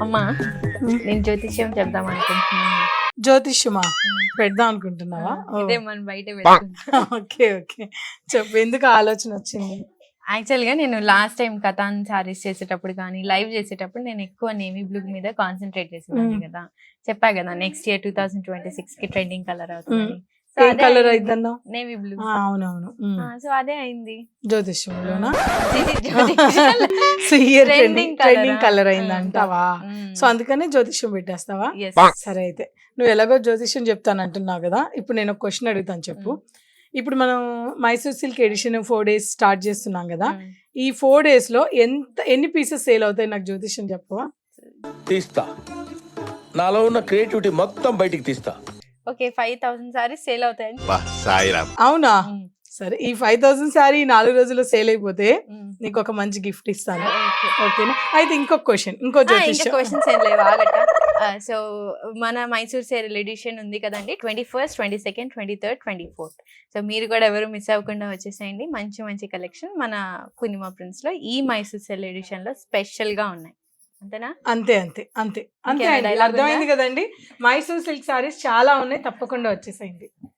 అమ్మా నేను జ్యోతిష్యం చెప్దాం అనుకుంటున్నాను. జ్యోతిష్యమా పెడదాం అనుకుంటున్నావా? ఇదే మనం బయట పెట్టుకుంటాం. ఓకే ఓకే, చెప్పు ఎందుకు ఆలోచన వచ్చింది? యాక్చువల్గా నేను లాస్ట్ టైం కథాన్ సారీస్ చేసేటప్పుడు కానీ లైవ్ చేసేటప్పుడు నేను ఎక్కువ నేవీ బ్లూ మీద కాన్సన్ట్రేట్ చేసేదాన్ని కదా. చెప్పా కదా నెక్స్ట్ ఇయర్ 2026 కి ట్రెండింగ్ కలర్ అవుతుంది. ఏం కలర్ అయిద్దన్నా? Navy blue. అవునవును. సో అదే అయింది. జ్యోతిష్యంలోనా? Trending trending colour. కలర్ అయిందంటావా? Mm. సో అందుకనే జ్యోతిష్యం పెట్టేస్తావా? Yes. సరే అయితే నువ్వు ఎలాగో జ్యోతిష్యం చెప్తానంటున్నావు కదా, ఇప్పుడు నేను ఒక క్వశ్చన్ అడుగుతాను చెప్పు. ఇప్పుడు మనం Mysore silk edition 4 days start చేస్తున్నాం కదా, ఈ 4 days లో ఎన్ని పీసెస్ సేల్ అవుతాయి నాకు జ్యోతిష్యం చెప్పవా? తీస్తా, నాలో ఉన్న క్రియేటివిటీ మొత్తం బయటికి తీస్తా. ఓకే 5,000 సారీస్ సేల్ అవుతాయని. సాయిరామ్. అవునా? Mm. సరే, ఈ 5,000 శారీ 4 రోజుల్లో సేల్ అయిపోతే Mm. నీకు ఒక మంచి గిఫ్ట్ ఇస్తాను. Okay. ఓకేనా? అయితే ఇంకో క్వశ్చన్, ఇంకో ఇంకా జ్యోతిష్యం. క్వశ్చన్స్ ఏం లేవు ఆగట. సో మన మైసూర్ సేల్ ఎడిషన్ ఉంది కదండి, 21st, 22nd, 23rd, 24th. So మీరు కూడా ఎవరు మిస్ అవ్వకుండా వచ్చేసేయండి. మంచి మంచి కలెక్షన్ మన పూర్ణిమ ప్రింట్స్ లో ఈ మైసూర్ సేల్ ఎడిషన్ లో స్పెషల్ గా ఉన్నాయి. అంతేనా? అంతే అంతే అంతే అంతే ఇంకేమైనా అండి, dialogue అర్థమైంది కదండి. మైసూర్ సిల్క్ సారీస్ చాలా ఉన్నాయి, తప్పకుండా వచ్చేసేయండి.